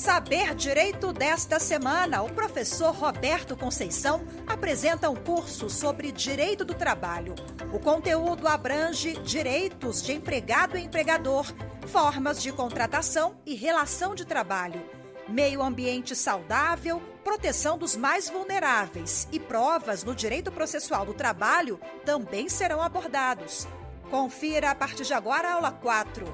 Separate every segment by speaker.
Speaker 1: Saber Direito desta semana, o professor Roberto Conceição apresenta um curso sobre direito do trabalho. O conteúdo abrange direitos de empregado e empregador, formas de contratação e relação de trabalho, meio ambiente saudável, proteção dos mais vulneráveis e provas no direito processual do trabalho também serão abordados. Confira a partir de agora a aula 4.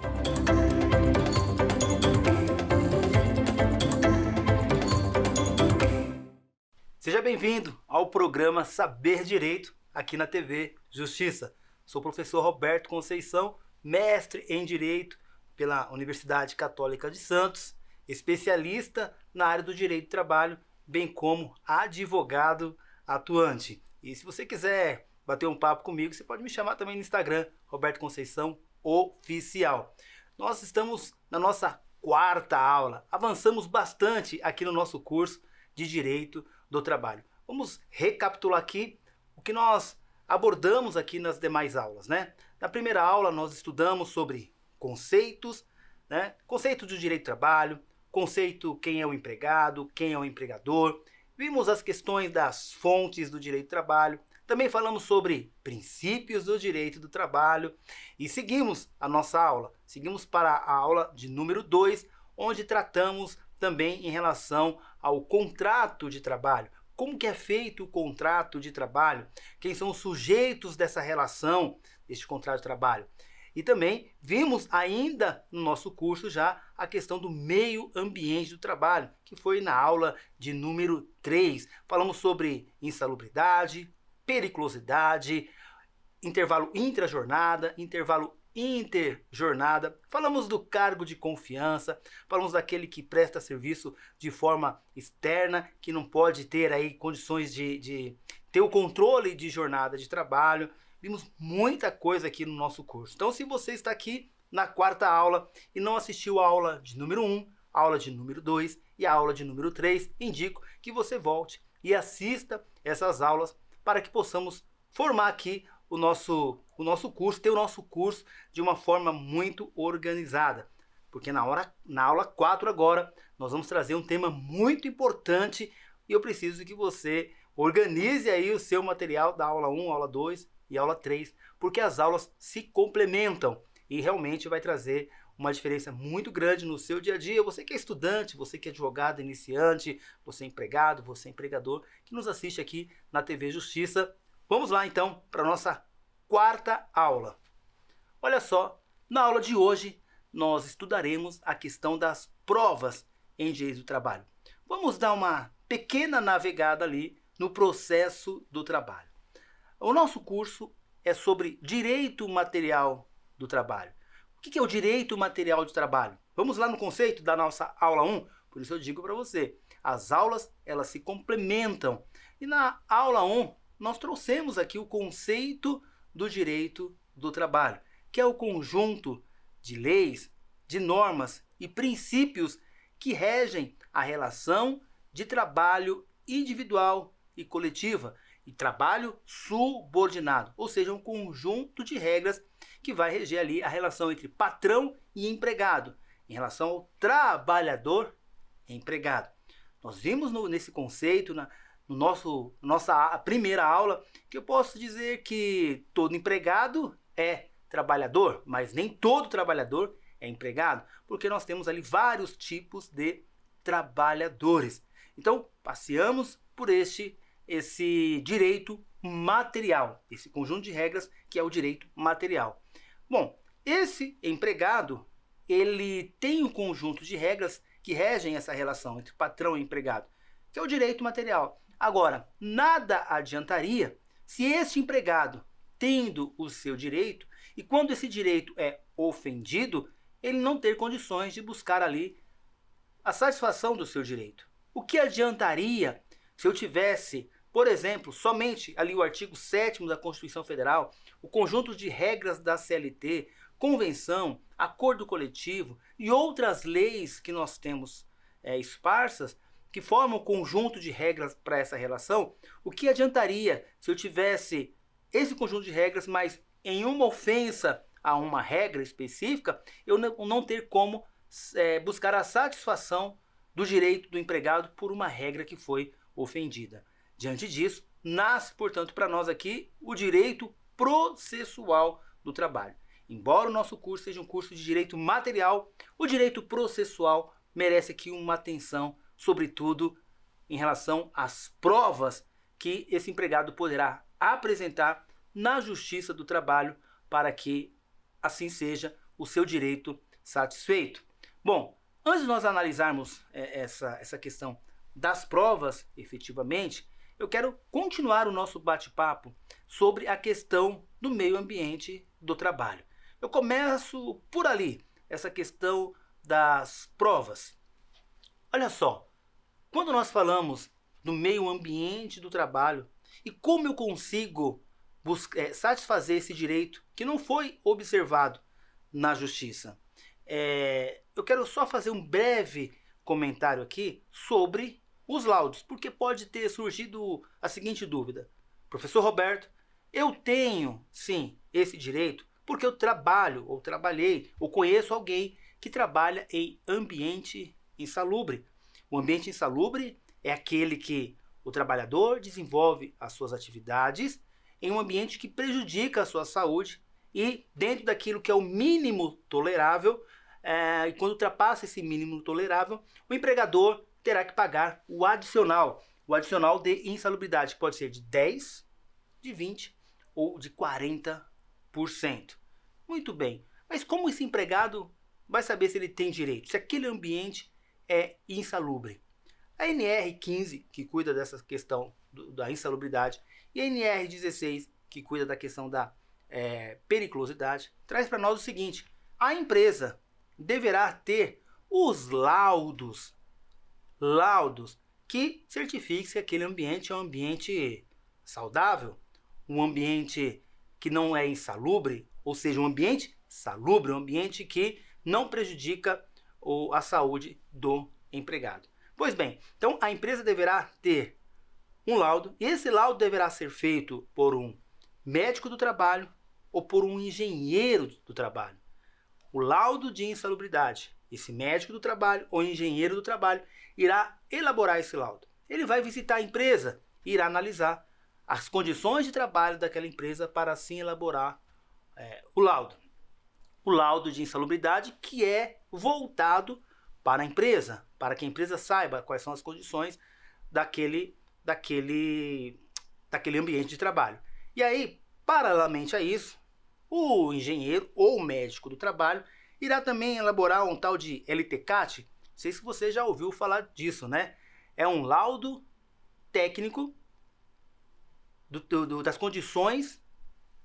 Speaker 2: Seja bem-vindo ao programa Saber Direito aqui na TV Justiça. Sou o professor Roberto Conceição, mestre em Direito pela Universidade Católica de Santos, especialista na área do direito do trabalho, bem como advogado atuante. E se você quiser bater um papo comigo, você pode me chamar também no Instagram, Roberto Conceição Oficial. Nós estamos na nossa 4ª aula, avançamos bastante aqui no nosso curso de Direito do Trabalho. Vamos recapitular aqui o que nós abordamos aqui nas demais aulas, né? Na primeira aula nós estudamos sobre conceitos, né? Conceito do direito do trabalho, conceito quem é o empregado, quem é o empregador. Vimos as questões das fontes do direito do trabalho. Também falamos sobre princípios do direito do trabalho e seguimos a nossa aula. Seguimos para a aula de número 2, onde tratamos também em relação ao contrato de trabalho. Como que é feito o contrato de trabalho? Quem são os sujeitos dessa relação, deste contrato de trabalho? E também vimos ainda no nosso curso já a questão do meio ambiente do trabalho, que foi na aula de número 3. Falamos sobre insalubridade, periculosidade, intervalo intrajornada, intervalo interjornada, falamos do cargo de confiança, falamos daquele que presta serviço de forma externa, que não pode ter aí condições de ter o controle de jornada de trabalho. Vimos muita coisa aqui no nosso curso. Então, se você está aqui na 4ª aula e não assistiu a aula de número 1, a aula de número 2 e a aula de número 3, indico que você volte e assista essas aulas para que possamos formar aqui o nosso curso, ter o nosso curso de uma forma muito organizada. Porque na aula 4 agora, nós vamos trazer um tema muito importante e eu preciso que você organize aí o seu material da aula 1, aula 2 e aula 3, porque as aulas se complementam e realmente vai trazer uma diferença muito grande no seu dia a dia. Você que é estudante, você que é advogado iniciante, você é empregado, você é empregador, que nos assiste aqui na TV Justiça. Vamos lá então para a nossa 4ª aula. Olha só, na aula de hoje nós estudaremos a questão das provas em direito do trabalho. Vamos dar uma pequena navegada ali no processo do trabalho. O nosso curso é sobre direito material do trabalho. O que é o direito material do trabalho? Vamos lá no conceito da nossa aula 1? Por isso eu digo para você, as aulas elas se complementam. E na aula 1 nós trouxemos aqui o conceito do direito do trabalho, que é o conjunto de leis, de normas e princípios que regem a relação de trabalho individual e coletiva e trabalho subordinado, ou seja, um conjunto de regras que vai reger ali a relação entre patrão e empregado, em relação ao trabalhador e empregado. Nós vimos nesse conceito, nossa primeira aula, que eu posso dizer que todo empregado é trabalhador, mas nem todo trabalhador é empregado, porque nós temos ali vários tipos de trabalhadores. Então, passeamos por esse direito material, esse conjunto de regras que é o direito material. Bom, esse empregado, ele tem um conjunto de regras que regem essa relação entre patrão e empregado, que é o direito material. Agora, nada adiantaria se este empregado, tendo o seu direito, e quando esse direito é ofendido, ele não ter condições de buscar ali a satisfação do seu direito. O que adiantaria se eu tivesse, por exemplo, somente ali o artigo 7º da Constituição Federal, o conjunto de regras da CLT, convenção, acordo coletivo e outras leis que nós temos esparsas, que formam um conjunto de regras para essa relação? O que adiantaria se eu tivesse esse conjunto de regras, mas em uma ofensa a uma regra específica, eu não ter como buscar a satisfação do direito do empregado por uma regra que foi ofendida. Diante disso, nasce, portanto, para nós aqui o direito processual do trabalho. Embora o nosso curso seja um curso de direito material, o direito processual merece aqui uma atenção, sobretudo em relação às provas que esse empregado poderá apresentar na Justiça do Trabalho para que assim seja o seu direito satisfeito. Bom, antes de nós analisarmos essa questão das provas, efetivamente, eu quero continuar o nosso bate-papo sobre a questão do meio ambiente do trabalho. Eu começo por ali, essa questão das provas. Olha só, quando nós falamos do meio ambiente do trabalho e como eu consigo satisfazer esse direito que não foi observado na justiça, eu quero só fazer um breve comentário aqui sobre os laudos, porque pode ter surgido a seguinte dúvida: professor Roberto, eu tenho sim esse direito porque eu trabalho, ou trabalhei, ou conheço alguém que trabalha em ambiente insalubre. O ambiente insalubre é aquele que o trabalhador desenvolve as suas atividades em um ambiente que prejudica a sua saúde e dentro daquilo que é o mínimo tolerável, e quando ultrapassa esse mínimo tolerável, o empregador terá que pagar o adicional de insalubridade, que pode ser de 10%, de 20% ou de 40%. Muito bem, mas como esse empregado vai saber se ele tem direito, se aquele ambiente é insalubre? A NR15, que cuida dessa questão da insalubridade, e a NR16, que cuida da questão da periculosidade, traz para nós o seguinte: a empresa deverá ter os laudos que certifiquem se aquele ambiente é um ambiente saudável, um ambiente que não é insalubre, ou seja, um ambiente salubre, um ambiente que não prejudica a saúde do empregado. Pois bem, então a empresa deverá ter um laudo, e esse laudo deverá ser feito por um médico do trabalho ou por um engenheiro do trabalho. O laudo de insalubridade, esse médico do trabalho ou engenheiro do trabalho irá elaborar esse laudo. Ele vai visitar a empresa e irá analisar as condições de trabalho daquela empresa para assim elaborar o laudo. O laudo de insalubridade, que é voltado para a empresa, para que a empresa saiba quais são as condições daquele ambiente de trabalho. E aí, paralelamente a isso, o engenheiro ou o médico do trabalho irá também elaborar um tal de LTCAT. Não sei se você já ouviu falar disso, né? É um laudo técnico das condições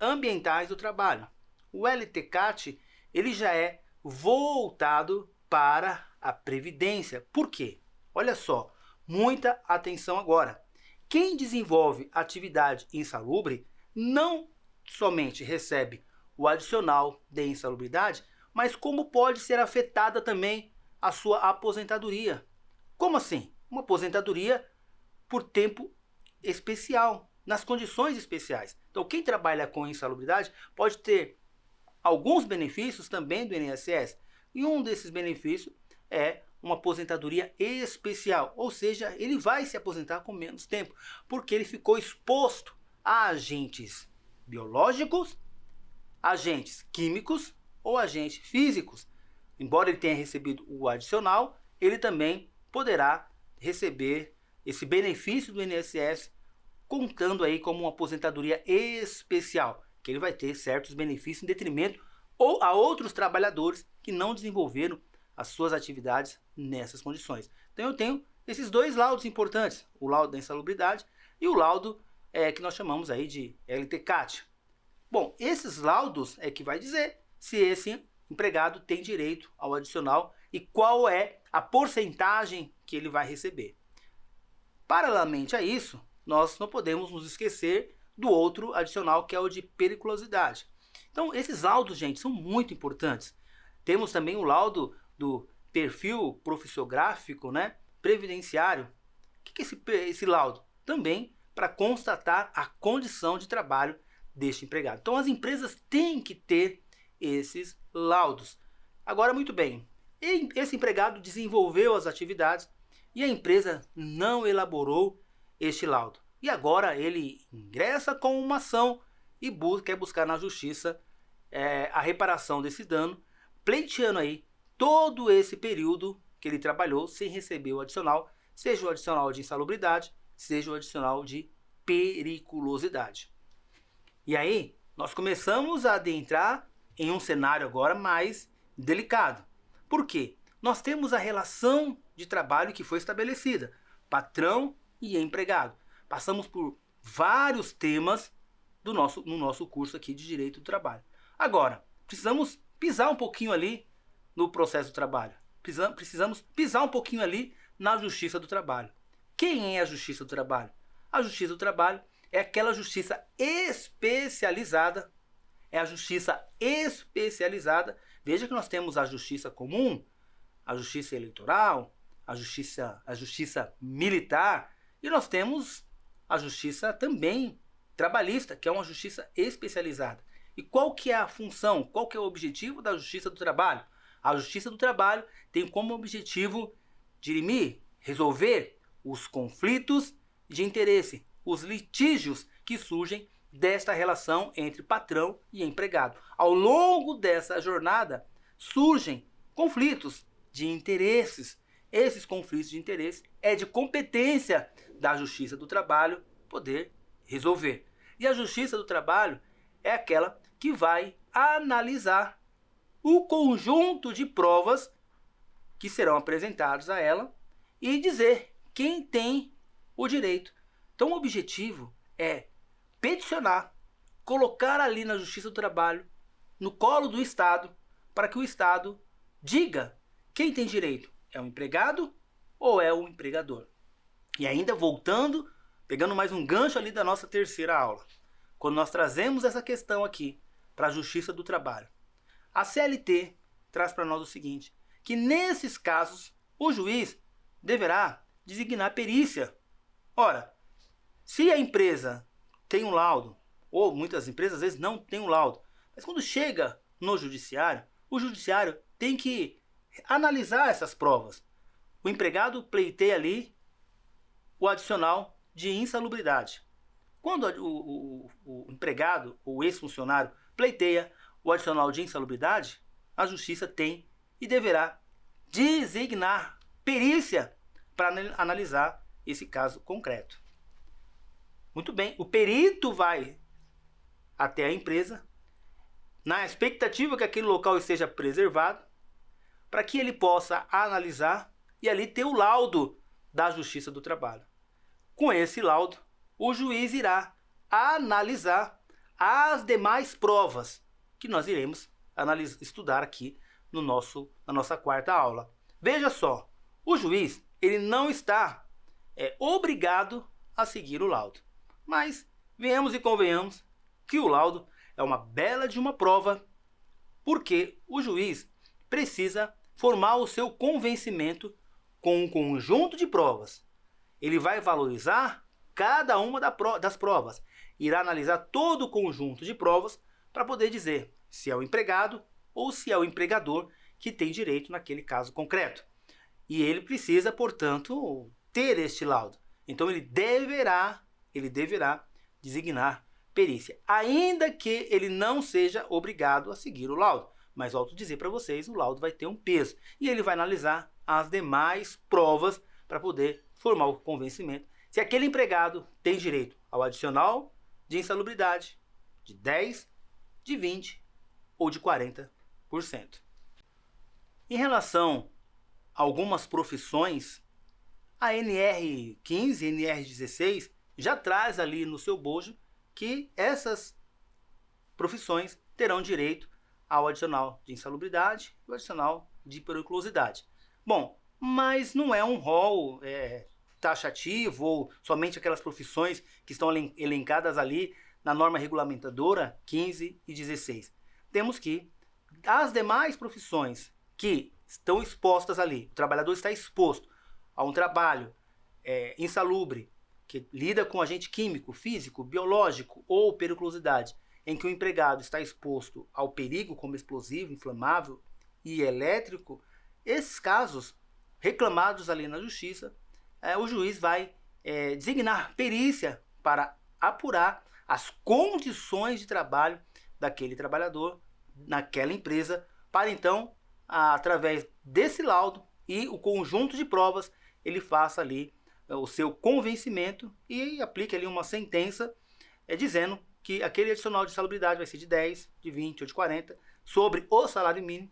Speaker 2: ambientais do trabalho. O LTCAT, ele já é voltado para a previdência. Por quê? Olha só, muita atenção agora. Quem desenvolve atividade insalubre não somente recebe o adicional de insalubridade, mas como pode ser afetada também a sua aposentadoria. Como assim? Uma aposentadoria por tempo especial, nas condições especiais. Então, quem trabalha com insalubridade pode ter alguns benefícios também do INSS, e um desses benefícios é uma aposentadoria especial, ou seja, ele vai se aposentar com menos tempo, porque ele ficou exposto a agentes biológicos, agentes químicos ou agentes físicos. Embora ele tenha recebido o adicional, ele também poderá receber esse benefício do INSS, contando aí como uma aposentadoria especial, que ele vai ter certos benefícios em detrimento ou a outros trabalhadores que não desenvolveram as suas atividades nessas condições. Então eu tenho esses dois laudos importantes, o laudo da insalubridade e o laudo que nós chamamos aí de LTCAT. Bom, esses laudos é que vai dizer se esse empregado tem direito ao adicional e qual é a porcentagem que ele vai receber. Paralelamente a isso, nós não podemos nos esquecer do outro adicional, que é o de periculosidade. Então, esses laudos, gente, são muito importantes. Temos também o laudo do perfil profissiográfico, né, previdenciário. O que é esse laudo? Também para constatar a condição de trabalho deste empregado. Então, as empresas têm que ter esses laudos. Agora, muito bem, esse empregado desenvolveu as atividades e a empresa não elaborou este laudo. E agora ele ingressa com uma ação e quer buscar na justiça a reparação desse dano, pleiteando aí todo esse período que ele trabalhou sem receber o adicional, seja o adicional de insalubridade, seja o adicional de periculosidade. E aí nós começamos a adentrar em um cenário agora mais delicado. Por quê? Nós temos a relação de trabalho que foi estabelecida, patrão e empregado. Passamos por vários temas no nosso curso aqui de Direito do Trabalho. Agora, precisamos pisar um pouquinho ali no processo do trabalho. Precisamos pisar um pouquinho ali na Justiça do Trabalho. Quem é a Justiça do Trabalho? A Justiça do Trabalho é aquela justiça especializada. É a justiça especializada. Veja que nós temos a justiça comum, a justiça eleitoral, a justiça militar, e nós temos a justiça também trabalhista, que é uma justiça especializada. E qual que é a função, qual que é o objetivo da Justiça do Trabalho? A Justiça do Trabalho tem como objetivo dirimir, resolver os conflitos de interesse, os litígios que surgem desta relação entre patrão e empregado. Ao longo dessa jornada surgem conflitos de interesses. Esses conflitos de interesse é de competência da Justiça do Trabalho poder resolver. E a Justiça do Trabalho é aquela que vai analisar o conjunto de provas que serão apresentados a ela e dizer quem tem o direito. Então o objetivo é peticionar, colocar ali na Justiça do Trabalho, no colo do Estado, para que o Estado diga quem tem direito. É o empregado ou é o empregador? E ainda voltando, pegando mais um gancho ali da nossa terceira aula, quando nós trazemos essa questão aqui para a Justiça do Trabalho, a CLT traz para nós o seguinte, que nesses casos o juiz deverá designar perícia. Ora, se a empresa tem um laudo, ou muitas empresas às vezes não têm um laudo, mas quando chega no judiciário, o judiciário tem que analisar essas provas. O empregado pleiteia ali o adicional de insalubridade. Quando o empregado ou o ex-funcionário pleiteia o adicional de insalubridade, a justiça tem e deverá designar perícia para analisar esse caso concreto. Muito bem, o perito vai até a empresa, na expectativa que aquele local esteja preservado, para que ele possa analisar e ali ter o laudo da Justiça do Trabalho. Com esse laudo, o juiz irá analisar as demais provas que nós iremos estudar aqui na nossa quarta aula. Veja só, o juiz ele não está obrigado a seguir o laudo. Mas venhamos e convenhamos que o laudo é uma bela de uma prova, porque o juiz precisa formar o seu convencimento com um conjunto de provas. Ele vai valorizar cada uma das provas, irá analisar todo o conjunto de provas para poder dizer se é o empregado ou se é o empregador que tem direito naquele caso concreto. E ele precisa, portanto, ter este laudo. Então ele deverá designar perícia, ainda que ele não seja obrigado a seguir o laudo. Mas volto a dizer para vocês, o laudo vai ter um peso e ele vai analisar as demais provas para poder formar o convencimento se aquele empregado tem direito ao adicional de insalubridade de 10, de 20 ou de 40%. Em relação a algumas profissões, a NR15 e NR16 já traz ali no seu bojo que essas profissões terão direito ao adicional de insalubridade e ao adicional de periculosidade. Bom, mas não é um rol taxativo ou somente aquelas profissões que estão elencadas ali na norma regulamentadora 15 e 16. Temos que as demais profissões que estão expostas ali, o trabalhador está exposto a um trabalho insalubre, que lida com agente químico, físico, biológico ou periculosidade, em que o empregado está exposto ao perigo como explosivo, inflamável e elétrico, esses casos reclamados ali na justiça, o juiz vai designar perícia para apurar as condições de trabalho daquele trabalhador naquela empresa, para então, através desse laudo e o conjunto de provas, ele faça ali o seu convencimento e aplique ali uma sentença dizendo que aquele adicional de insalubridade vai ser de 10, de 20 ou de 40 sobre o salário mínimo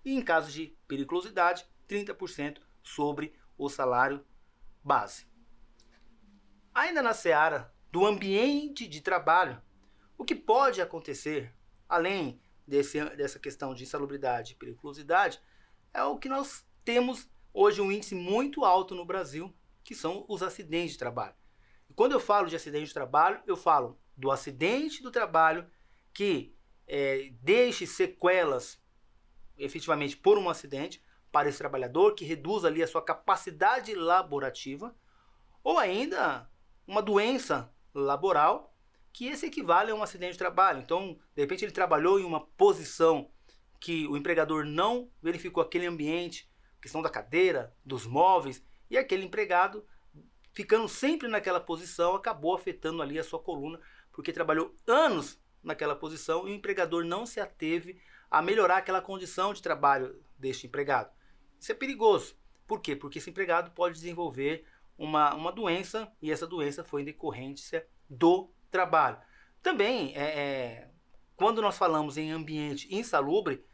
Speaker 2: e, em caso de periculosidade, 30% sobre o salário base. Ainda na seara do ambiente de trabalho, o que pode acontecer, além dessa questão de insalubridade e periculosidade, é o que nós temos hoje um índice muito alto no Brasil, que são os acidentes de trabalho. E quando eu falo de acidente de trabalho, eu falo do acidente do trabalho que deixe sequelas efetivamente por um acidente para esse trabalhador, que reduz ali a sua capacidade laborativa, ou ainda uma doença laboral, que esse equivale a um acidente de trabalho. Então, de repente ele trabalhou em uma posição que o empregador não verificou aquele ambiente, questão da cadeira, dos móveis, e aquele empregado, ficando sempre naquela posição, acabou afetando ali a sua coluna, porque trabalhou anos naquela posição e o empregador não se ateve a melhorar aquela condição de trabalho deste empregado. Isso é perigoso. Por quê? Porque esse empregado pode desenvolver uma doença, e essa doença foi em decorrência do trabalho. Também, quando nós falamos em ambiente insalubre,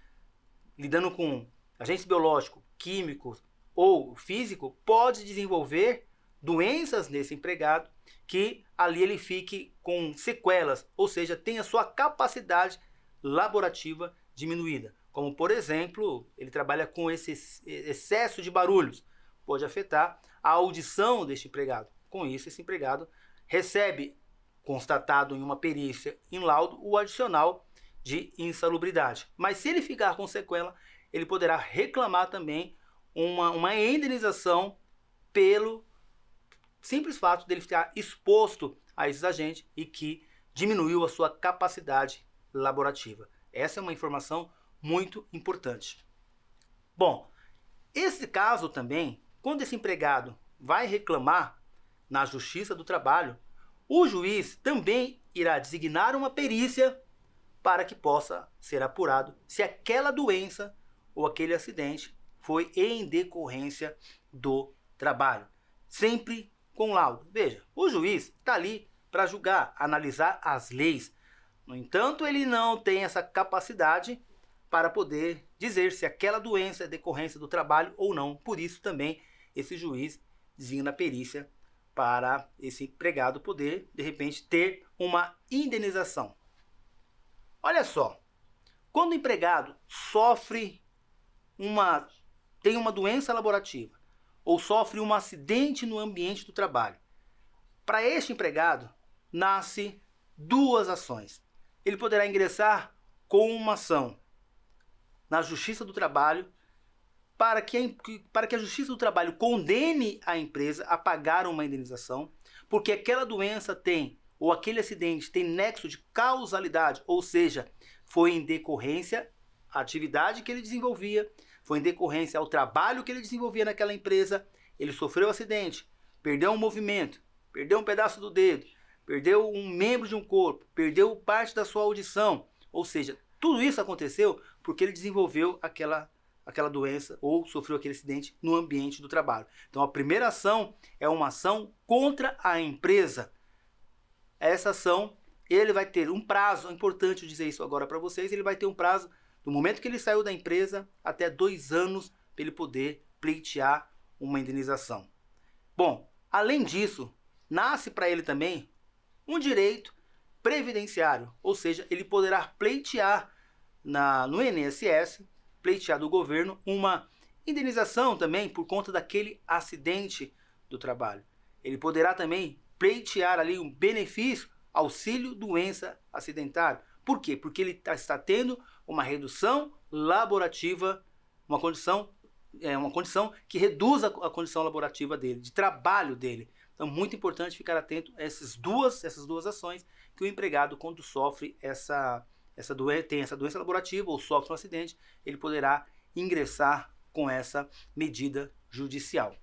Speaker 2: lidando com agentes biológicos, químicos ou físico, pode desenvolver doenças nesse empregado que ali ele fique com sequelas, ou seja, tenha sua capacidade laborativa diminuída. Como, por exemplo, ele trabalha com esse excesso de barulhos, pode afetar a audição deste empregado. Com isso, esse empregado recebe, constatado em uma perícia, em laudo, o adicional de insalubridade. Mas se ele ficar com sequela, ele poderá reclamar também uma indenização pelo simples fato dele ficar exposto a esses agentes e que diminuiu a sua capacidade laborativa. Essa é uma informação muito importante. Bom, esse caso também, quando esse empregado vai reclamar na Justiça do Trabalho, o juiz também irá designar uma perícia para que possa ser apurado se aquela doença ou aquele acidente foi em decorrência do trabalho. Sempre com laudo. Veja, o juiz está ali para julgar, analisar as leis. No entanto, ele não tem essa capacidade para poder dizer se aquela doença é decorrência do trabalho ou não. Por isso também esse juiz designa a perícia para esse empregado poder, de repente, ter uma indenização. Olha só, quando o empregado tem uma doença laborativa ou sofre um acidente no ambiente do trabalho, para este empregado nasce duas ações. Ele poderá ingressar com uma ação na Justiça do Trabalho para que a Justiça do Trabalho condene a empresa a pagar uma indenização, porque aquela doença tem, ou aquele acidente tem nexo de causalidade, ou seja, foi em decorrência à atividade que ele desenvolvia, foi em decorrência ao trabalho que ele desenvolvia naquela empresa, ele sofreu um acidente, perdeu um movimento, perdeu um pedaço do dedo, perdeu um membro de um corpo, perdeu parte da sua audição, ou seja, tudo isso aconteceu porque ele desenvolveu aquela doença ou sofreu aquele acidente no ambiente do trabalho. Então a primeira ação é uma ação contra a empresa. Essa ação, ele vai ter um prazo, é importante dizer isso agora para vocês, ele vai ter um prazo do momento que ele saiu da empresa até 2 anos para ele poder pleitear uma indenização. Bom, além disso, nasce para ele também um direito previdenciário, ou seja, ele poderá pleitear no INSS, pleitear do governo uma indenização também por conta daquele acidente do trabalho. Ele poderá também pleitear ali um benefício, auxílio doença acidentário. Por quê? Porque ele está tendo uma redução laborativa, uma condição que reduz a condição laborativa dele, de trabalho dele. Então, muito importante ficar atento a essas duas ações que o empregado, quando sofre tem essa doença laborativa ou sofre um acidente, ele poderá ingressar com essa medida judicial.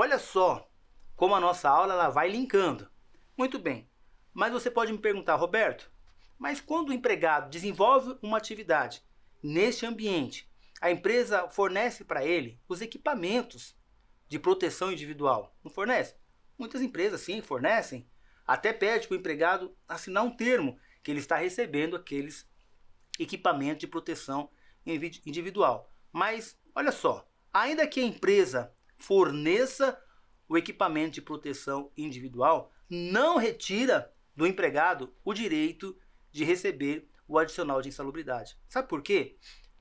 Speaker 2: olha só como a nossa aula ela vai linkando. Muito bem, mas você pode me perguntar, Roberto, mas quando o empregado desenvolve uma atividade neste ambiente, a empresa fornece para ele os equipamentos de proteção individual, não fornece? Muitas empresas sim fornecem, até pede para o empregado assinar um termo que ele está recebendo aqueles equipamentos de proteção individual. Mas, olha só, ainda que a empresa forneça o equipamento de proteção individual, não retira do empregado o direito de receber o adicional de insalubridade. Sabe por quê?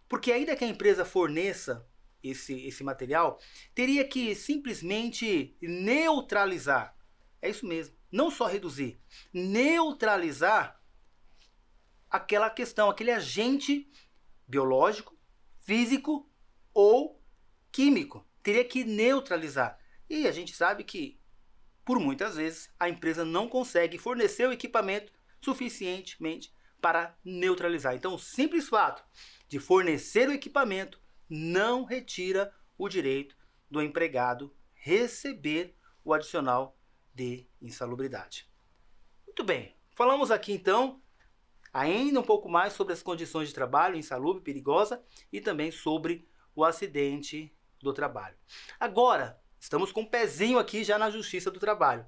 Speaker 2: Porque ainda que a empresa forneça esse material, teria que simplesmente neutralizar. É isso mesmo, não só reduzir, neutralizar aquela questão, aquele agente biológico, físico ou químico. Teria que neutralizar. E a gente sabe que, por muitas vezes, a empresa não consegue fornecer o equipamento suficientemente para neutralizar. Então, o simples fato de fornecer o equipamento não retira o direito do empregado receber o adicional de insalubridade. Muito bem, falamos aqui então ainda um pouco mais sobre as condições de trabalho insalubre, perigosa e também sobre o acidente do trabalho. Agora, estamos com um pezinho aqui já na Justiça do Trabalho.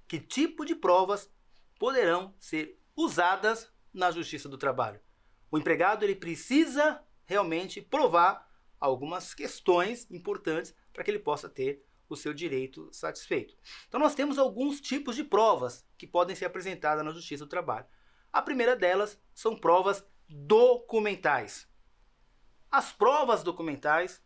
Speaker 2: Que tipo de provas poderão ser usadas na Justiça do Trabalho? O empregado ele precisa realmente provar algumas questões importantes para que ele possa ter o seu direito satisfeito. Então nós temos alguns tipos de provas que podem ser apresentadas na Justiça do Trabalho. A primeira delas são provas documentais. As provas documentais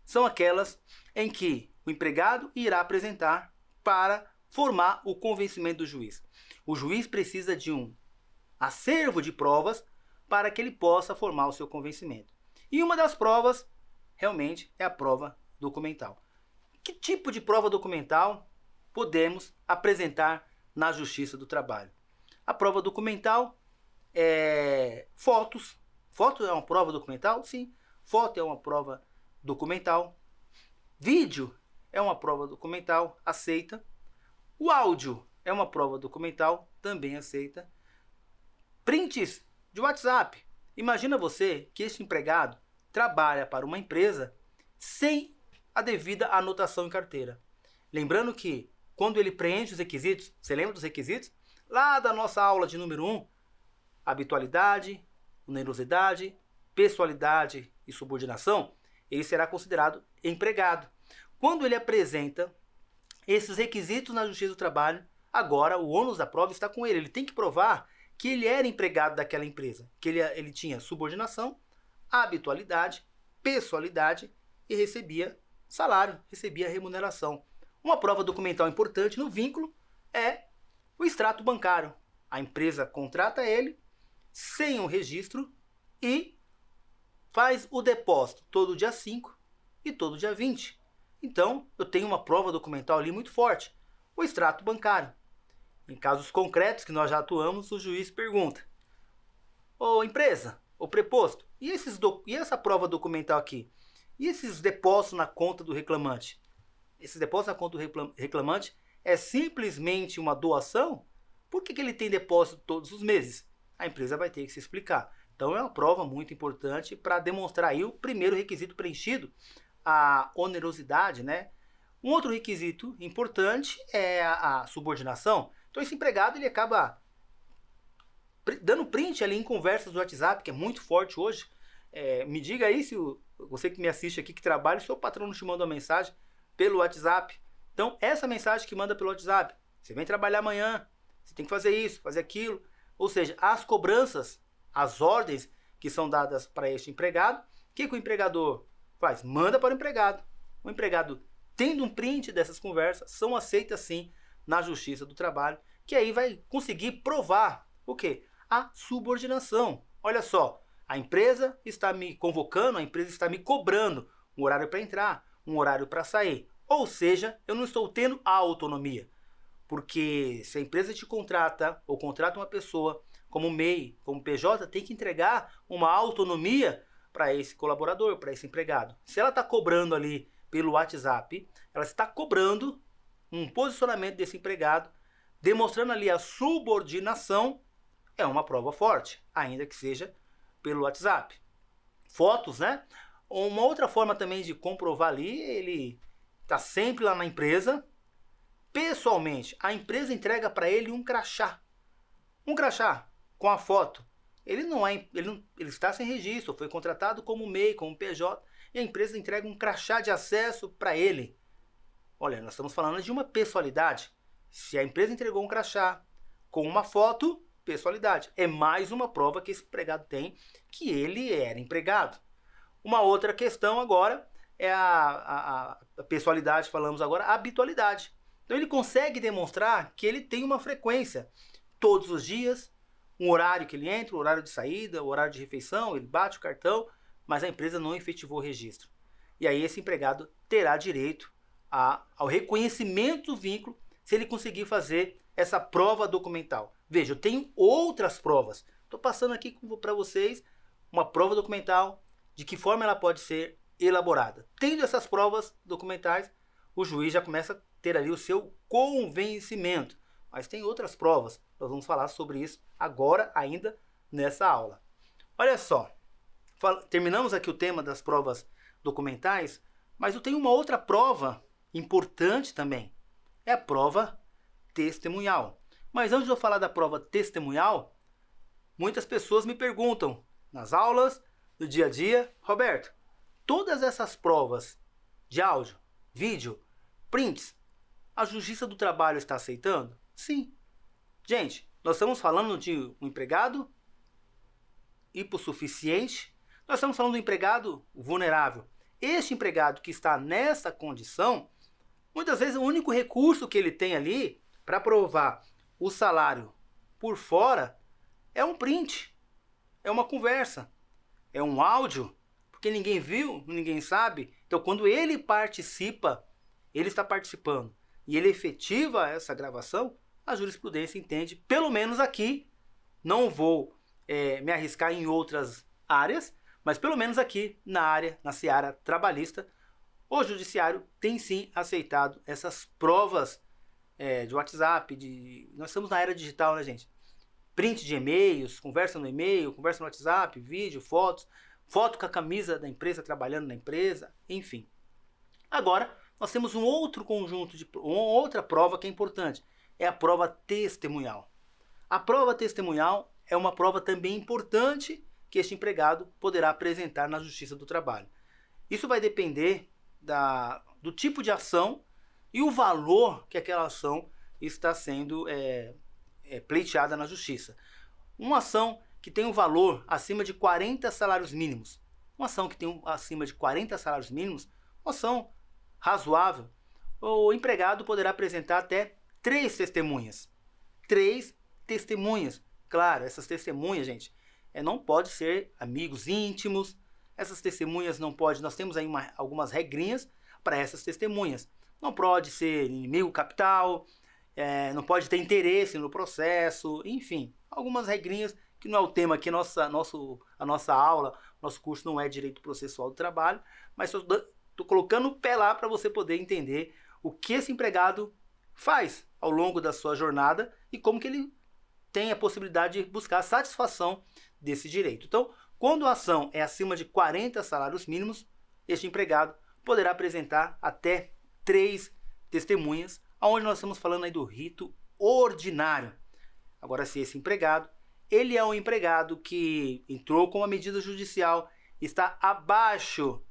Speaker 2: são aquelas em que o empregado irá apresentar para formar o convencimento do juiz. O juiz precisa de um acervo de provas para que ele possa formar o seu convencimento. E uma das provas realmente é a prova documental. Que tipo de prova documental podemos apresentar na Justiça do Trabalho? A prova documental é fotos. Foto é uma prova documental? Sim. Foto é uma prova documental. Vídeo é uma prova documental, aceita. O áudio é uma prova documental, também aceita. Prints de WhatsApp. Imagina você que este empregado trabalha para uma empresa sem a devida anotação em carteira. Lembrando que quando ele preenche os requisitos, você lembra dos requisitos? Lá da nossa aula de número 1, habitualidade, onerosidade, pessoalidade e subordinação, ele será considerado empregado. Quando ele apresenta esses requisitos na Justiça do Trabalho, agora o ônus da prova está com ele. Ele tem que provar que ele era empregado daquela empresa, que ele tinha subordinação, habitualidade, pessoalidade e recebia salário, recebia remuneração. Uma prova documental importante no vínculo é o extrato bancário. A empresa contrata ele sem um registro e faz o depósito todo dia 5 e todo dia 20. Então, eu tenho uma prova documental ali muito forte, o extrato bancário. Em casos concretos que nós já atuamos, o juiz pergunta: ô empresa, ô preposto, e essa prova documental aqui? E esses depósitos na conta do reclamante? Esses depósitos na conta do reclamante é simplesmente uma doação? Por que ele tem depósito todos os meses? A empresa vai ter que se explicar. Então é uma prova muito importante para demonstrar aí o primeiro requisito preenchido, a onerosidade, né? Um outro requisito importante é a subordinação. Então esse empregado ele acaba dando print ali em conversas do WhatsApp, que é muito forte hoje. Me diga aí se você que me assiste aqui, que trabalha, se o seu patrão não te manda uma mensagem pelo WhatsApp. Então essa mensagem que manda pelo WhatsApp: você vem trabalhar amanhã, você tem que fazer isso, fazer aquilo. Ou seja, as cobranças, as ordens que são dadas para este empregado, o que o empregador faz? Manda para o empregado. O empregado, tendo um print dessas conversas, são aceitas sim na Justiça do Trabalho, que aí vai conseguir provar o quê? A subordinação. Olha só, a empresa está me convocando, a empresa está me cobrando um horário para entrar, um horário para sair. Ou seja, eu não estou tendo a autonomia. Porque se a empresa te contrata ou contrata uma pessoa como MEI, como PJ, tem que entregar uma autonomia para esse colaborador, para esse empregado. Se ela está cobrando ali pelo WhatsApp, ela está cobrando um posicionamento desse empregado, demonstrando ali a subordinação, é uma prova forte, ainda que seja pelo WhatsApp. Fotos, né? Uma outra forma também de comprovar ali, ele está sempre lá na empresa, pessoalmente, a empresa entrega para ele um crachá. Um crachá com a foto. Ele está sem registro, foi contratado como MEI, como PJ, e a empresa entrega um crachá de acesso para ele. Olha, nós estamos falando de uma pessoalidade. Se a empresa entregou um crachá com uma foto, pessoalidade. É mais uma prova que esse empregado tem que ele era empregado. Uma outra questão agora é a pessoalidade, falamos agora, a habitualidade. Então ele consegue demonstrar que ele tem uma frequência todos os dias, um horário que ele entra, o horário de saída, o horário de refeição, ele bate o cartão, mas a empresa não efetivou o registro. E aí esse empregado terá direito ao reconhecimento do vínculo se ele conseguir fazer essa prova documental. Veja, eu tenho outras provas. Estou passando aqui para vocês uma prova documental, de que forma ela pode ser elaborada. Tendo essas provas documentais, o juiz já começa a ter ali o seu convencimento. Mas tem outras provas. Nós vamos falar sobre isso agora, ainda nessa aula. Olha só, terminamos aqui o tema das provas documentais, mas eu tenho uma outra prova importante também. É a prova testemunhal. Mas antes de eu falar da prova testemunhal, muitas pessoas me perguntam nas aulas, no dia a dia, Roberto, todas essas provas de áudio, vídeo, prints, a Justiça do Trabalho está aceitando? Sim. Gente, nós estamos falando de um empregado hipossuficiente, nós estamos falando do empregado vulnerável. Este empregado que está nessa condição, muitas vezes o único recurso que ele tem ali para provar o salário por fora é um print, é uma conversa, é um áudio, porque ninguém viu, ninguém sabe. Então quando ele participa, ele está participando e ele efetiva essa gravação, a jurisprudência entende, pelo menos aqui, não vou me arriscar em outras áreas, mas pelo menos aqui na seara trabalhista, o judiciário tem sim aceitado essas provas de WhatsApp, nós estamos na era digital, né, gente? Print de e-mails, conversa no e-mail, conversa no WhatsApp, vídeo, fotos, foto com a camisa da empresa, trabalhando na empresa, enfim. Agora, nós temos um outro conjunto uma outra prova que é importante, é a prova testemunhal. A prova testemunhal é uma prova também importante que este empregado poderá apresentar na Justiça do Trabalho. Isso vai depender do tipo de ação e o valor que aquela ação está sendo pleiteada na Justiça. Uma ação que tem um valor acima de 40 salários mínimos, uma ação que tem acima de 40 salários mínimos, uma ação razoável, o empregado poderá apresentar até 3 testemunhas. 3 testemunhas. Claro, essas testemunhas, gente, não pode ser amigos íntimos, essas testemunhas não pode, nós temos aí algumas regrinhas para essas testemunhas. Não pode ser inimigo capital, não pode ter interesse no processo, enfim, algumas regrinhas que não é o tema aqui, a nossa aula, nosso curso não é Direito Processual do Trabalho, mas estou colocando o pé lá para você poder entender o que esse empregado faz ao longo da sua jornada e como que ele tem a possibilidade de buscar a satisfação desse direito. Então, quando a ação é acima de 40 salários mínimos, este empregado poderá apresentar até 3 testemunhas, onde nós estamos falando aí do rito ordinário. Agora, se esse empregado, ele é um empregado que entrou com uma medida judicial, está abaixo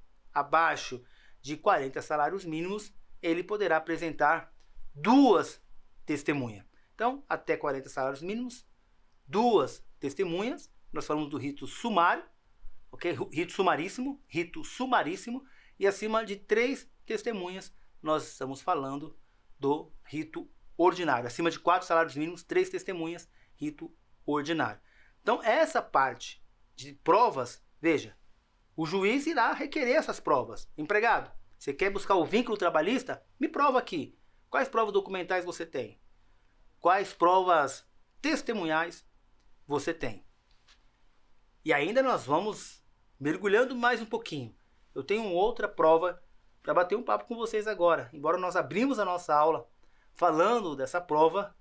Speaker 2: de 40 salários mínimos, ele poderá apresentar 2 testemunhas. Então, até 40 salários mínimos, 2 testemunhas. Nós falamos do rito sumário, ok? Rito sumaríssimo, e acima de 3 testemunhas, nós estamos falando do rito ordinário. Acima de 4 salários mínimos, 3 testemunhas, rito ordinário. Então, essa parte de provas, veja, o juiz irá requerer essas provas. Empregado, você quer buscar o vínculo trabalhista? Me prova aqui. Quais provas documentais você tem? Quais provas testemunhais você tem? E ainda nós vamos mergulhando mais um pouquinho. Eu tenho outra prova para bater um papo com vocês agora. Embora nós abrimos a nossa aula falando dessa prova,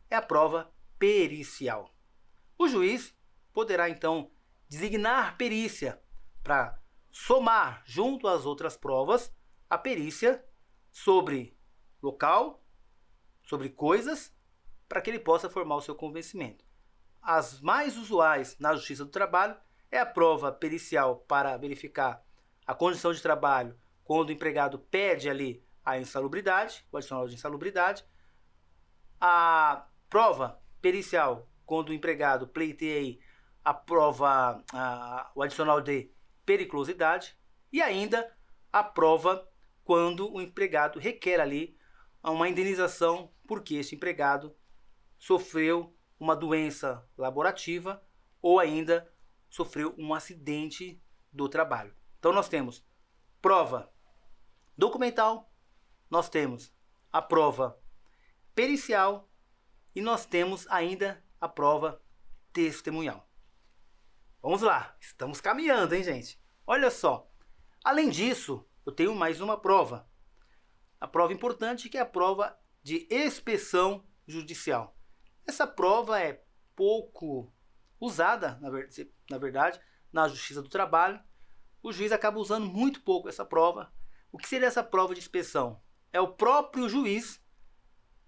Speaker 2: é a prova pericial. O juiz poderá então designar perícia para somar junto às outras provas a perícia sobre local, sobre coisas, para que ele possa formar o seu convencimento. As mais usuais na Justiça do Trabalho é a prova pericial para verificar a condição de trabalho quando o empregado pede ali a insalubridade, o adicional de insalubridade. A prova pericial quando o empregado pleiteia a prova, o adicional de periculosidade. E ainda a prova quando o empregado requer ali uma indenização porque este empregado sofreu uma doença laborativa ou ainda sofreu um acidente do trabalho. Então nós temos prova documental, nós temos a prova pericial e nós temos ainda a prova testemunhal. Vamos lá, estamos caminhando, hein, gente? Olha só, além disso, eu tenho mais uma prova. A prova importante que é a prova de inspeção judicial. Essa prova é pouco usada, na verdade, na Justiça do Trabalho. O juiz acaba usando muito pouco essa prova. O que seria essa prova de inspeção? É o próprio juiz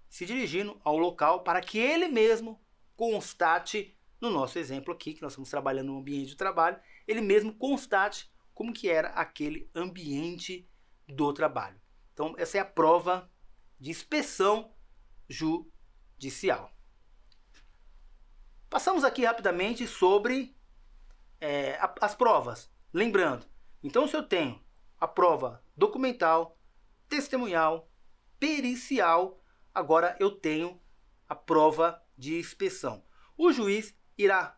Speaker 2: se dirigindo ao local para que ele mesmo constate, no nosso exemplo aqui, que nós estamos trabalhando no ambiente de trabalho, ele mesmo constate como que era aquele ambiente do trabalho. Então, essa é a prova de inspeção judicial. Passamos aqui rapidamente sobre as provas. Lembrando, então se eu tenho a prova documental, testemunhal, pericial, agora eu tenho a prova de inspeção. O juiz irá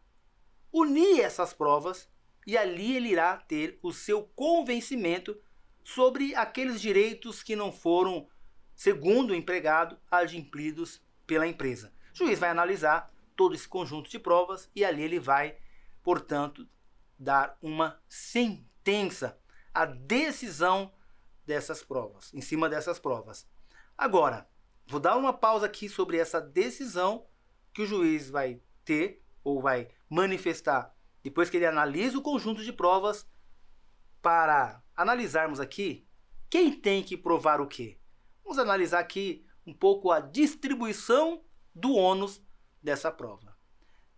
Speaker 2: unir essas provas e ali ele irá ter o seu convencimento sobre aqueles direitos que não foram, segundo o empregado, adimplidos pela empresa. O juiz vai analisar todo esse conjunto de provas e ali ele vai, portanto, dar uma sentença, a decisão dessas provas, em cima dessas provas. Agora, vou dar uma pausa aqui sobre essa decisão que o juiz vai ter ou vai manifestar depois que ele analisa o conjunto de provas, para analisarmos aqui quem tem que provar o quê. Vamos analisar aqui um pouco a distribuição do ônus dessa prova.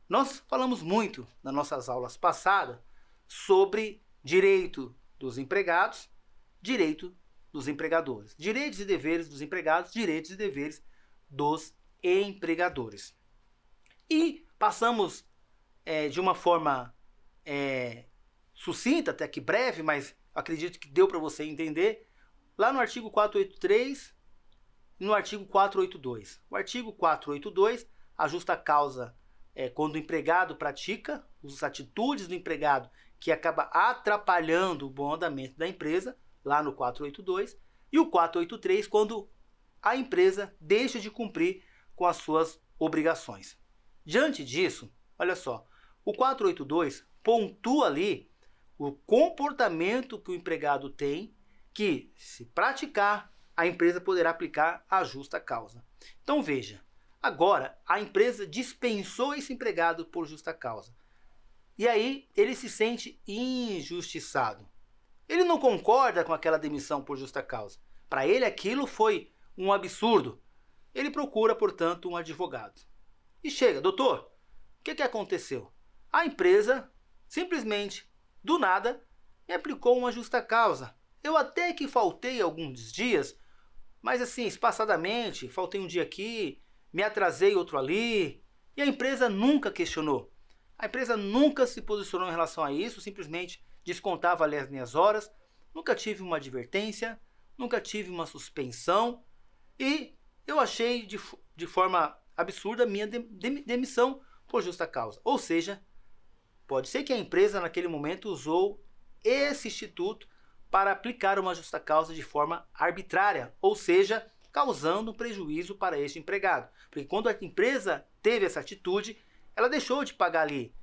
Speaker 2: Nós falamos muito nas nossas aulas passadas sobre direito dos empregados, direito dos empregadores. Direitos e deveres dos empregados, direitos e deveres dos empregadores. E passamos de uma forma sucinta, até que breve, mas acredito que deu para você entender, lá no artigo 483 e no artigo 482. O artigo 482, a justa causa quando o empregado pratica as atitudes do empregado que acaba atrapalhando o bom andamento da empresa, lá no 482, e o 483, quando a empresa deixa de cumprir com as suas obrigações. Diante disso, olha só, o 482 pontua ali o comportamento que o empregado tem, que, se praticar, a empresa poderá aplicar a justa causa. Então veja, agora a empresa dispensou esse empregado por justa causa. E aí ele se sente injustiçado. Ele não concorda com aquela demissão por justa causa. Para ele aquilo foi um absurdo. Ele procura, portanto, um advogado. E chega, doutor, o que aconteceu? A empresa, simplesmente, do nada, me aplicou uma justa causa. Eu até que faltei alguns dias, mas assim, espaçadamente, faltei um dia aqui, me atrasei outro ali, e a empresa nunca questionou. A empresa nunca se posicionou em relação a isso, simplesmente descontava ali as minhas horas, nunca tive uma advertência, nunca tive uma suspensão, e eu achei de forma absurda a minha demissão por justa causa. Ou seja, pode ser que a empresa naquele momento usou esse instituto para aplicar uma justa causa de forma arbitrária, ou seja, causando prejuízo para este empregado. Porque quando a empresa teve essa atitude, ela deixou de pagar ali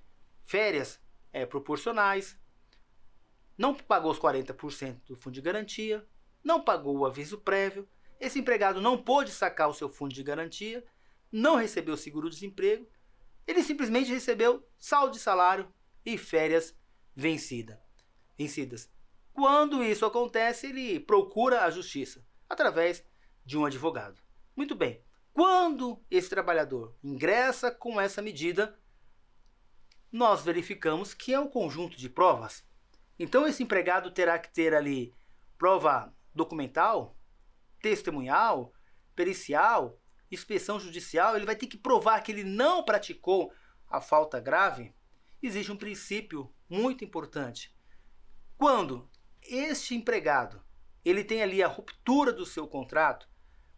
Speaker 2: férias proporcionais, não pagou os 40% do fundo de garantia, não pagou o aviso prévio, esse empregado não pôde sacar o seu fundo de garantia, não recebeu seguro-desemprego, ele simplesmente recebeu saldo de salário e férias vencidas. Quando isso acontece, ele procura a justiça através de um advogado. Muito bem. Quando esse trabalhador ingressa com essa medida, nós verificamos que é um conjunto de provas. Então esse empregado terá que ter ali prova documental, testemunhal, pericial, inspeção judicial. Ele vai ter que provar que ele não praticou a falta grave. Existe um princípio muito importante. Quando este empregado ele tem ali a ruptura do seu contrato,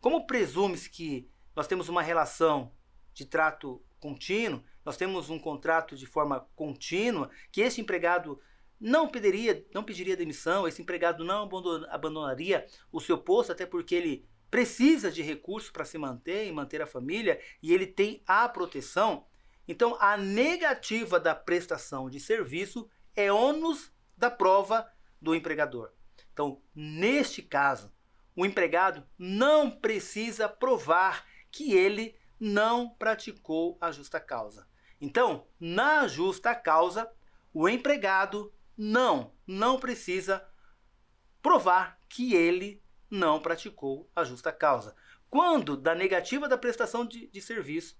Speaker 2: como presume-se que nós temos uma relação de trato contínuo, nós temos um contrato de forma contínua, que este empregado não pediria demissão, esse empregado não abandonaria o seu posto, até porque ele precisa de recursos para se manter e manter a família, e ele tem a proteção. Então, a negativa da prestação de serviço é ônus da prova do empregador. Então, neste caso, o empregado não precisa provar que ele não praticou a justa causa. Então, na justa causa, o empregado não precisa provar que ele não praticou a justa causa. Quando da negativa da prestação de serviço,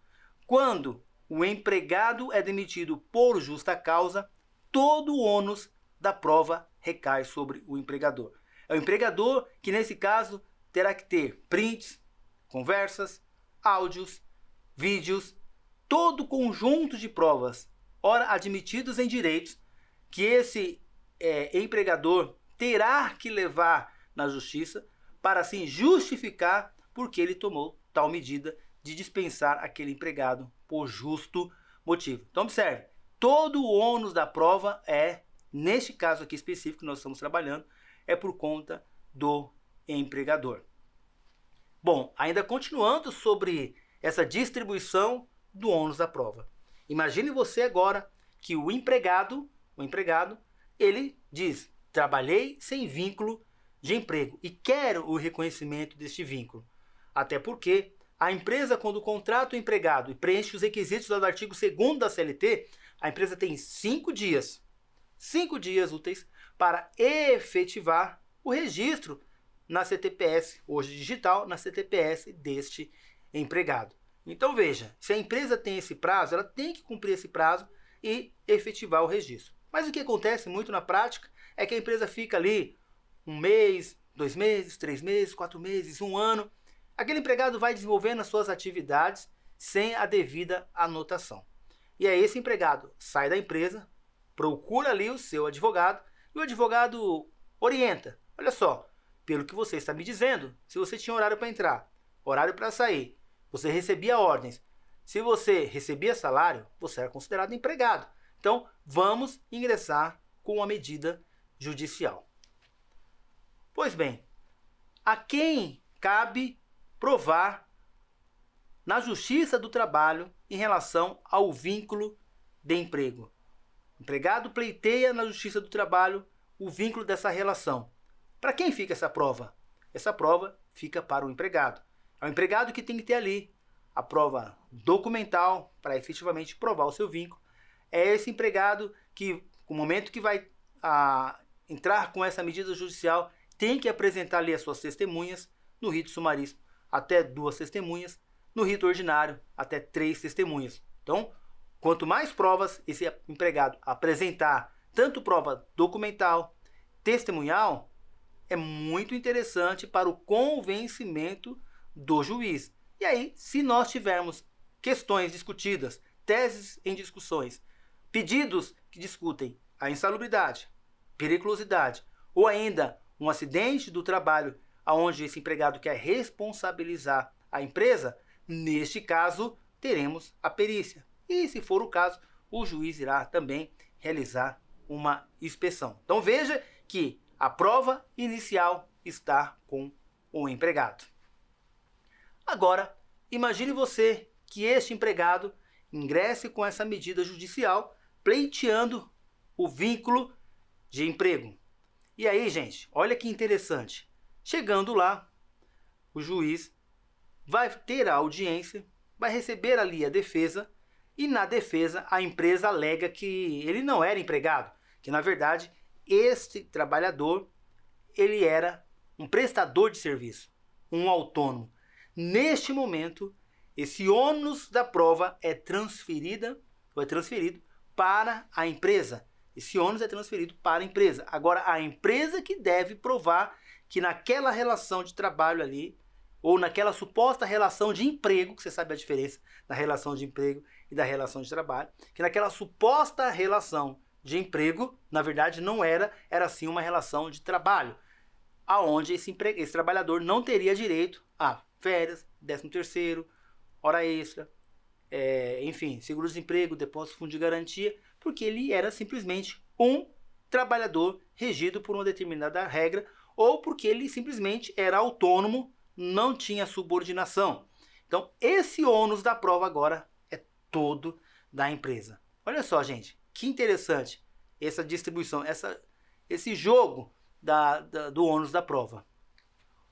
Speaker 2: quando o empregado é demitido por justa causa, todo o ônus da prova recai sobre o empregador. É o empregador que, nesse caso, terá que ter prints, conversas, áudios, vídeos, todo conjunto de provas, ora admitidos em direitos, que esse empregador terá que levar na justiça para assim justificar porque ele tomou tal medida de dispensar aquele empregado por justo motivo. Então observe, todo o ônus da prova neste caso aqui específico que nós estamos trabalhando, é por conta do empregador. Bom, ainda continuando sobre essa distribuição do ônus da prova. Imagine você agora que o empregado, ele diz: trabalhei sem vínculo de emprego e quero o reconhecimento deste vínculo. Até porque a empresa, quando contrata o empregado e preenche os requisitos do artigo 2º da CLT, a empresa tem 5 dias úteis para efetivar o registro na CTPS, hoje digital, na CTPS deste empregado. Então veja, se a empresa tem esse prazo, ela tem que cumprir esse prazo e efetivar o registro. Mas o que acontece muito na prática é que a empresa fica ali 1 mês, 2 meses, 3 meses, 4 meses, 1 ano. Aquele empregado vai desenvolvendo as suas atividades sem a devida anotação. E aí esse empregado sai da empresa, procura ali o seu advogado e o advogado orienta. Olha só, pelo que você está me dizendo, se você tinha horário para entrar, horário para sair, você recebia ordens, se você recebia salário, você era considerado empregado. Então, vamos ingressar com a medida judicial. Pois bem, a quem cabe provar na Justiça do Trabalho em relação ao vínculo de emprego? O empregado pleiteia na Justiça do Trabalho o vínculo dessa relação. Para quem fica essa prova? Essa prova fica para o empregado. É o empregado que tem que ter ali a prova documental para efetivamente provar o seu vínculo. É esse empregado que, no momento que vai entrar com essa medida judicial, tem que apresentar ali as suas testemunhas, no rito sumaríssimo até 2 testemunhas, no rito ordinário até 3 testemunhas. Então, quanto mais provas esse empregado apresentar, tanto prova documental, testemunhal, é muito interessante para o convencimento do juiz. E aí, se nós tivermos questões discutidas, teses em discussões, pedidos que discutem a insalubridade, periculosidade ou ainda um acidente do trabalho onde esse empregado quer responsabilizar a empresa, neste caso teremos a perícia. E se for o caso, o juiz irá também realizar uma inspeção. Então veja que a prova inicial está com o empregado. Agora, imagine você que este empregado ingresse com essa medida judicial pleiteando o vínculo de emprego. E aí, gente, olha que interessante. Chegando lá, o juiz vai ter a audiência, vai receber ali a defesa, e na defesa a empresa alega que ele não era empregado, que na verdade este trabalhador ele era um prestador de serviço, um autônomo. Neste momento, esse ônus da prova é transferido para a empresa. Esse ônus é transferido para a empresa. Agora, a empresa que deve provar que naquela relação de trabalho ali, ou naquela suposta relação de emprego, que você sabe a diferença da relação de emprego e da relação de trabalho, que naquela suposta relação de emprego, na verdade não era sim uma relação de trabalho, aonde esse trabalhador não teria direito a férias, 13º, hora extra, enfim, seguro-desemprego, depósito, fundo de garantia, porque ele era simplesmente um trabalhador regido por uma determinada regra, ou porque ele simplesmente era autônomo, não tinha subordinação. Então, esse ônus da prova agora é todo da empresa. Olha só, gente, que interessante essa distribuição, esse jogo do ônus da prova.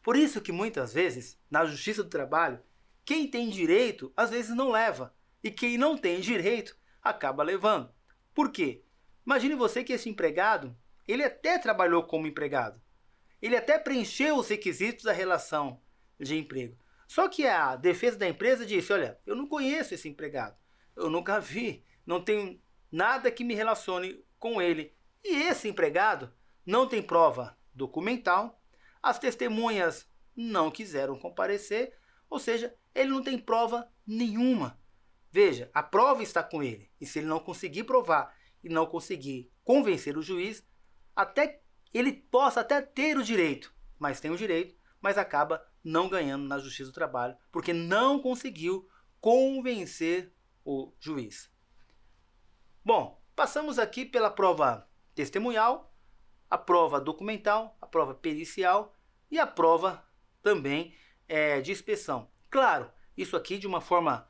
Speaker 2: Por isso que muitas vezes, na Justiça do Trabalho, quem tem direito, às vezes não leva. E quem não tem direito, acaba levando. Por quê? Imagine você que esse empregado, ele até trabalhou como empregado. Ele até preencheu os requisitos da relação de emprego. Só que a defesa da empresa disse, olha, eu não conheço esse empregado. Eu nunca vi, não tenho nada que me relacione com ele. E esse empregado não tem prova documental, as testemunhas não quiseram comparecer, ou seja, ele não tem prova nenhuma. Veja, a prova está com ele, e se ele não conseguir provar e não conseguir convencer o juiz, ele possa até ter o direito, mas tem o direito, mas acaba não ganhando na Justiça do Trabalho, porque não conseguiu convencer o juiz. Bom, passamos aqui pela prova testemunhal, a prova documental, a prova pericial e a prova também de inspeção. Claro, isso aqui de uma forma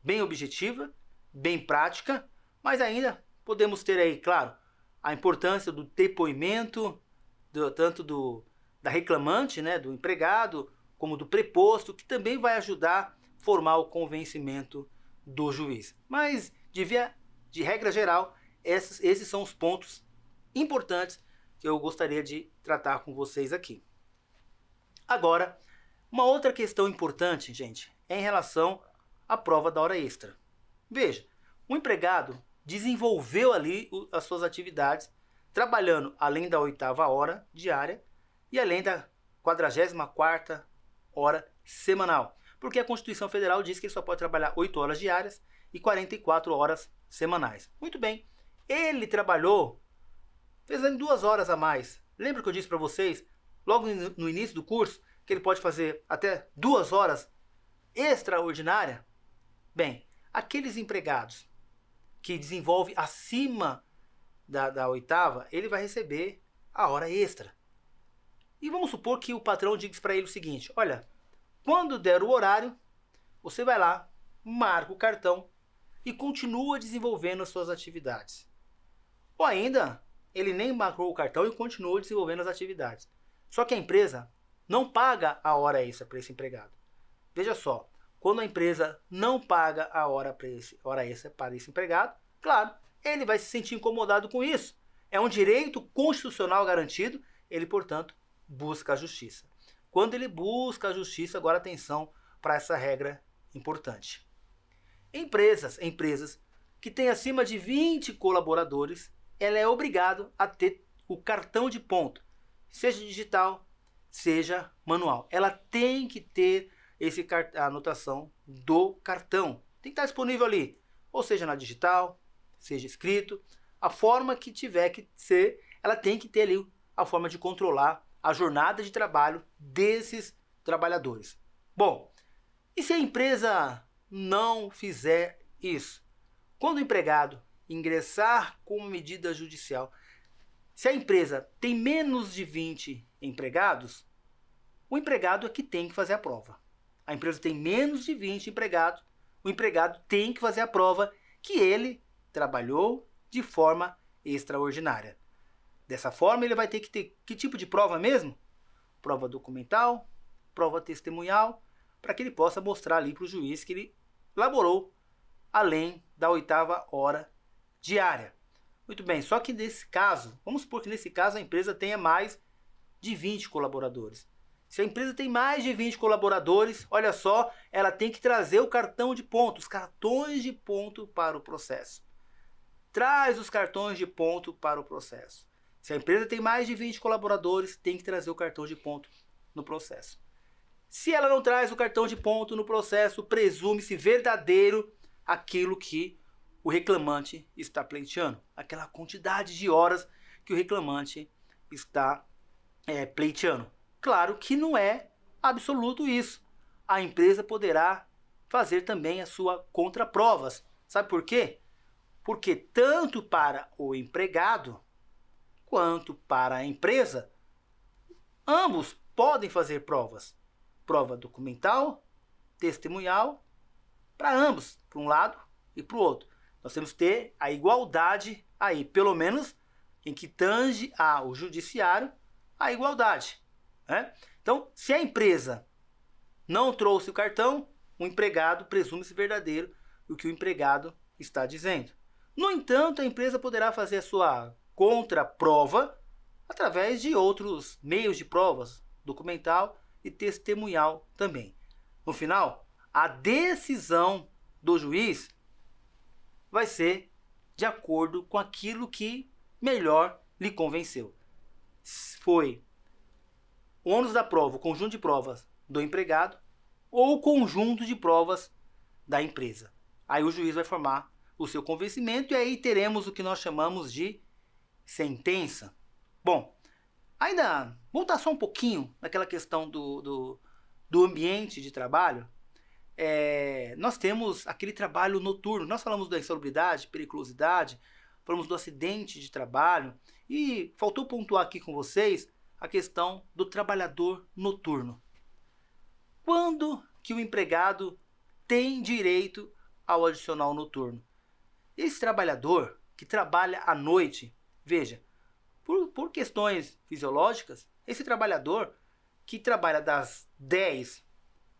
Speaker 2: bem objetiva, bem prática, mas ainda podemos ter aí, claro, a importância do depoimento, tanto da reclamante, né, do empregado, como do preposto, que também vai ajudar a formar o convencimento do juiz. Mas, de regra geral, esses são os pontos importantes que eu gostaria de tratar com vocês aqui. Agora, uma outra questão importante, gente, é em relação à prova da hora extra. Veja, o empregado desenvolveu ali as suas atividades, trabalhando além da 8ª hora diária e além da 44ª hora semanal. Porque a Constituição Federal diz que ele só pode trabalhar 8 horas diárias e 44 horas semanais. Muito bem, ele trabalhou, fazendo 2 horas a mais. Lembra que eu disse para vocês, logo no início do curso, que ele pode fazer até 2 horas extraordinária? Bem, aqueles empregados que desenvolvem acima da 8ª, ele vai receber a hora extra. E vamos supor que o patrão diga para ele o seguinte, olha, quando der o horário, você vai lá, marca o cartão e continua desenvolvendo as suas atividades. Ou ainda, ele nem marcou o cartão e continua desenvolvendo as atividades. Só que a empresa não paga a hora extra para esse empregado. Veja só, quando a empresa não paga a hora extra para esse empregado, claro, ele vai se sentir incomodado com isso. É um direito constitucional garantido, ele, portanto, busca a justiça. Quando ele busca a justiça, agora atenção para essa regra importante. Empresas que têm acima de 20 colaboradores, ela é obrigada a ter o cartão de ponto, seja digital, seja manual. Ela tem que ter a anotação do cartão. Tem que estar disponível ali, ou seja na digital, seja escrito, a forma que tiver que ser, ela tem que ter ali a forma de controlar a jornada de trabalho desses trabalhadores. Bom, e se a empresa não fizer isso? Quando o empregado ingressar com medida judicial, se a empresa tem menos de 20 empregados, o empregado é que tem que fazer a prova. A empresa tem menos de 20 empregados, o empregado tem que fazer a prova que ele trabalhou de forma extraordinária. Dessa forma, ele vai ter que ter que tipo de prova mesmo? Prova documental, prova testemunhal, para que ele possa mostrar ali para o juiz que ele laborou além da 8ª hora diária. Muito bem, só que nesse caso, vamos supor que nesse caso a empresa tenha mais de 20 colaboradores. Se a empresa tem mais de 20 colaboradores, olha só, ela tem que trazer o cartão de ponto, os cartões de ponto para o processo. Traz os cartões de ponto para o processo. Se a empresa tem mais de 20 colaboradores, tem que trazer o cartão de ponto no processo. Se ela não traz o cartão de ponto no processo, presume-se verdadeiro aquilo que o reclamante está pleiteando. Aquela quantidade de horas que o reclamante está pleiteando. Claro que não é absoluto isso. A empresa poderá fazer também as suas contraprovas. Sabe por quê? Porque tanto para o empregado quanto para a empresa, ambos podem fazer provas. Prova documental, testemunhal, para ambos, para um lado e para o outro. Nós temos que ter a igualdade aí, pelo menos em que tange ao judiciário, a igualdade. Né? Então, se a empresa não trouxe o cartão, o empregado presume-se verdadeiro o que o empregado está dizendo. No entanto, a empresa poderá fazer a sua contraprova através de outros meios de provas, documental e testemunhal também. No final, a decisão do juiz vai ser de acordo com aquilo que melhor lhe convenceu. Foi o ônus da prova, o conjunto de provas do empregado ou o conjunto de provas da empresa. Aí o juiz vai formar o seu convencimento e aí teremos o que nós chamamos de sentença. Bom, ainda voltar só um pouquinho naquela questão do ambiente de trabalho. Nós temos aquele trabalho noturno. Nós falamos da insalubridade, periculosidade, falamos do acidente de trabalho e faltou pontuar aqui com vocês a questão do trabalhador noturno. Quando que o empregado tem direito ao adicional noturno? Esse trabalhador que trabalha à noite, veja, por questões fisiológicas, esse trabalhador que trabalha das 10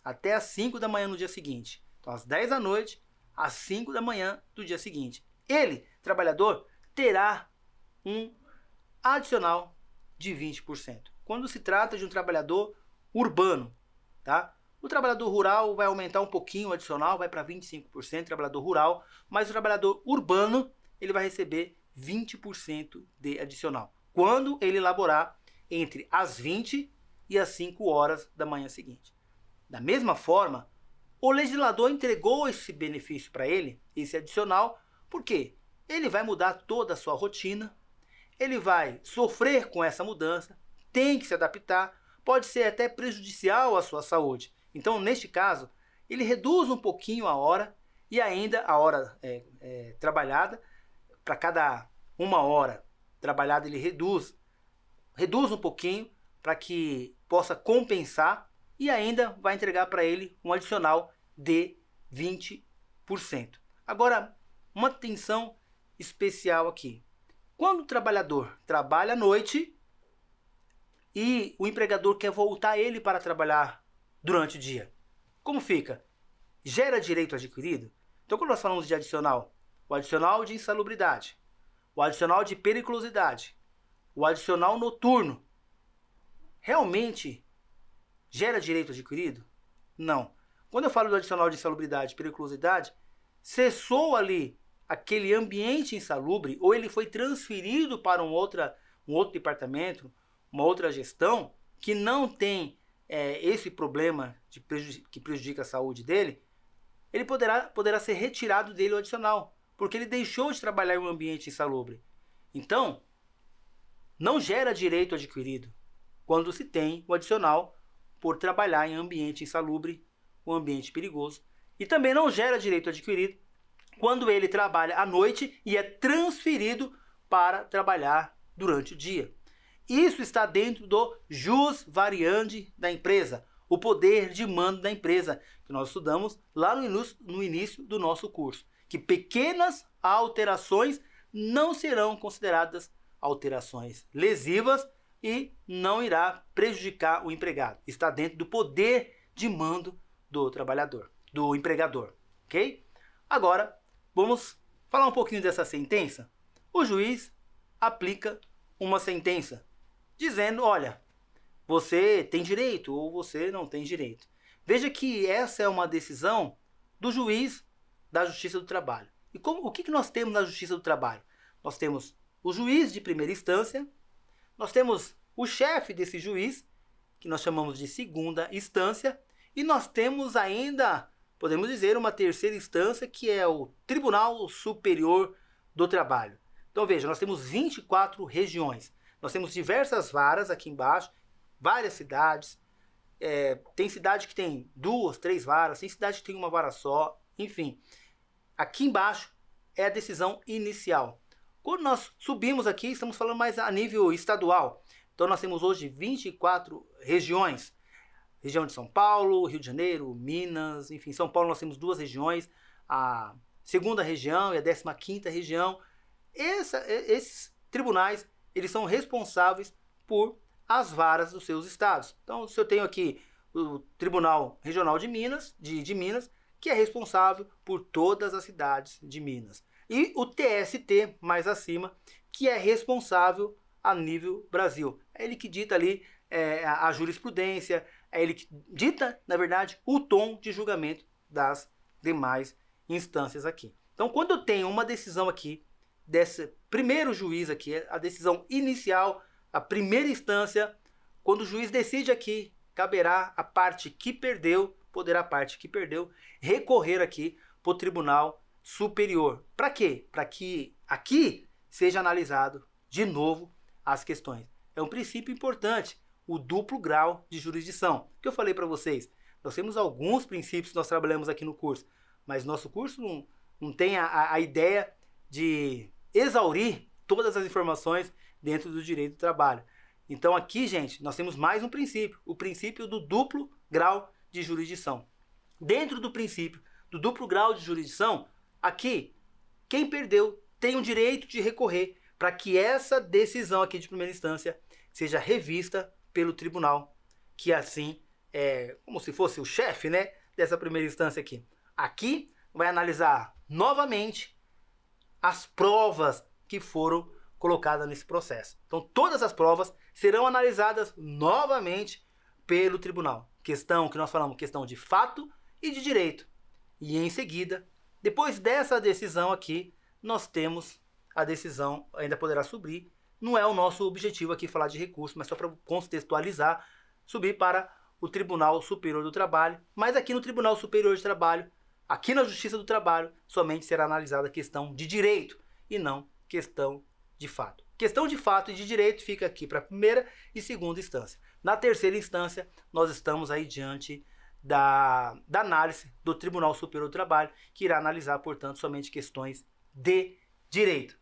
Speaker 2: até as 5 da manhã no dia seguinte, então às 10 da noite às 5 da manhã do dia seguinte, ele, trabalhador, terá um adicional de 20%. Quando se trata de um trabalhador urbano, tá? O trabalhador rural vai aumentar um pouquinho o adicional, vai para 25%, trabalhador rural, mas o trabalhador urbano, ele vai receber 20% de adicional, quando ele laborar entre as 20 e as 5 horas da manhã seguinte. Da mesma forma, o legislador entregou esse benefício para ele, esse adicional, porque ele vai mudar toda a sua rotina, ele vai sofrer com essa mudança, tem que se adaptar, pode ser até prejudicial à sua saúde. Então, neste caso, ele reduz um pouquinho a hora e ainda a hora trabalhada, para cada 1 hora trabalhada ele reduz um pouquinho para que possa compensar e ainda vai entregar para ele um adicional de 20%. Agora, uma atenção especial aqui. Quando o trabalhador trabalha à noite e o empregador quer voltar ele para trabalhar durante o dia, como fica? Gera direito adquirido? Então, quando nós falamos de adicional, o adicional de insalubridade, o adicional de periculosidade, o adicional noturno, realmente gera direito adquirido? Não. Quando eu falo do adicional de insalubridade e periculosidade, cessou ali aquele ambiente insalubre ou ele foi transferido para um outro departamento, uma outra gestão que não tem esse problema que prejudica a saúde dele, ele poderá ser retirado dele o adicional, porque ele deixou de trabalhar em um ambiente insalubre. Então, não gera direito adquirido quando se tem o adicional por trabalhar em ambiente insalubre ou ambiente perigoso. E também não gera direito adquirido quando ele trabalha à noite e é transferido para trabalhar durante o dia. Isso está dentro do jus variandi da empresa, o poder de mando da empresa, que nós estudamos lá no início do nosso curso, que pequenas alterações não serão consideradas alterações lesivas, e não irá prejudicar o empregado. Está dentro do poder de mando do trabalhador, do empregador, ok? Agora, vamos falar um pouquinho dessa sentença. O juiz aplica uma sentença dizendo, olha, você tem direito ou você não tem direito. Veja que essa é uma decisão do juiz da Justiça do Trabalho. E o que nós temos na Justiça do Trabalho? Nós temos o juiz de primeira instância, nós temos o chefe desse juiz, que nós chamamos de segunda instância, e nós temos ainda, podemos dizer, uma terceira instância, que é o Tribunal Superior do Trabalho. Então veja, nós temos 24 regiões, nós temos diversas varas aqui embaixo, várias cidades, tem cidade que tem 2, 3 varas, tem cidade que tem uma vara só, enfim. Aqui embaixo é a decisão inicial. Quando nós subimos aqui, estamos falando mais a nível estadual. Então nós temos hoje 24 regiões. Região de São Paulo, Rio de Janeiro, Minas, enfim, São Paulo nós temos 2 regiões, a segunda região e a 15ª região. Esses tribunais, eles são responsáveis por as varas dos seus estados. Então, se eu tenho aqui o Tribunal Regional de Minas, de Minas, que é responsável por todas as cidades de Minas. E o TST, mais acima, que é responsável a nível Brasil. É ele que dita ali a jurisprudência, é ele que dita, na verdade, o tom de julgamento das demais instâncias aqui. Então, quando eu tenho uma decisão aqui, desse primeiro juiz aqui, a decisão inicial, a primeira instância, quando o juiz decide aqui, caberá a parte que perdeu, poderá a parte que perdeu, recorrer aqui para o Tribunal Superior. Para quê? Para que aqui seja analisado de novo as questões. É um princípio importante, o duplo grau de jurisdição. O que eu falei para vocês? Nós temos alguns princípios que nós trabalhamos aqui no curso, mas nosso curso não tem a ideia de exaurir todas as informações dentro do direito do trabalho. Então aqui, gente, nós temos mais um princípio, o princípio do duplo grau de jurisdição. Dentro do princípio do duplo grau de jurisdição, aqui, quem perdeu tem o direito de recorrer para que essa decisão aqui de primeira instância seja revista pelo tribunal, que assim é como se fosse o chefe, né, dessa primeira instância aqui. Aqui vai analisar novamente as provas que foram colocadas nesse processo. Então todas as provas serão analisadas novamente pelo tribunal. Questão que nós falamos, questão de fato e de direito. E em seguida, depois dessa decisão aqui, nós temos a decisão, ainda poderá subir. Não é o nosso objetivo aqui falar de recurso, mas só para contextualizar, subir para o Tribunal Superior do Trabalho. Mas aqui no Tribunal Superior de Trabalho, aqui na Justiça do Trabalho, somente será analisada a questão de direito e não questão de fato. Questão de fato e de direito fica aqui para a primeira e segunda instância. Na terceira instância, nós estamos aí diante da análise do Tribunal Superior do Trabalho, que irá analisar, portanto, somente questões de direito.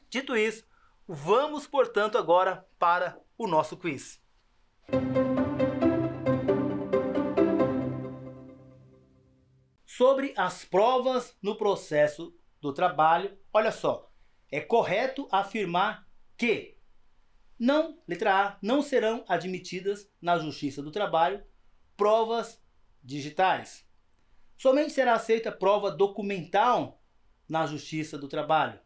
Speaker 2: Dito isso, vamos, portanto, agora para o nosso quiz. Sobre as provas no processo do trabalho, olha só, é correto afirmar que letra A, não serão admitidas na Justiça do Trabalho provas digitais. Somente será aceita prova documental na Justiça do Trabalho.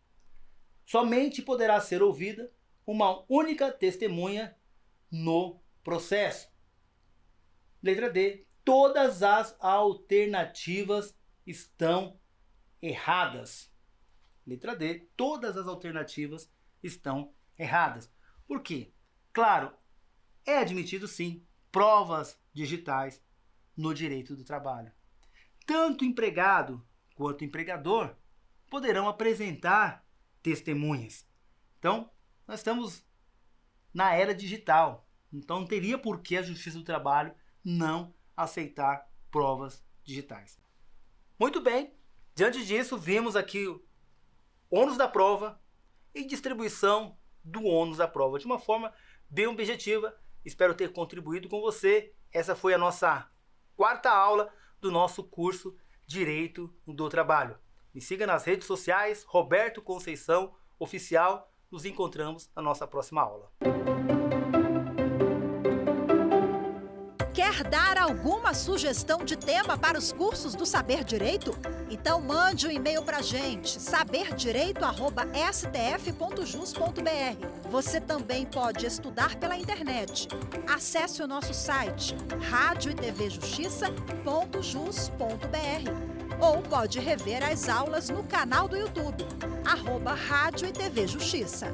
Speaker 2: Somente poderá ser ouvida uma única testemunha no processo. Letra D, todas as alternativas estão erradas. Letra D, todas as alternativas estão erradas. Por quê? Claro, é admitido sim provas digitais no direito do trabalho. Tanto empregado quanto empregador poderão apresentar testemunhas. Então, nós estamos na era digital. Então, não teria por que a Justiça do Trabalho não aceitar provas digitais. Muito bem, diante disso, vimos aqui o ônus da prova e distribuição do ônus da prova de uma forma bem objetiva. Espero ter contribuído com você. Essa foi a nossa 4ª aula do nosso curso Direito do Trabalho. Me siga nas redes sociais, Roberto Conceição Oficial. Nos encontramos na nossa próxima aula.
Speaker 1: Quer dar alguma sugestão de tema para os cursos do Saber Direito? Então mande um e-mail para a gente, saberdireito@stf.jus.br. Você também pode estudar pela internet. Acesse o nosso site radioetvjustiça.jus.br ou pode rever as aulas no canal do YouTube, @Rádio e TV Justiça.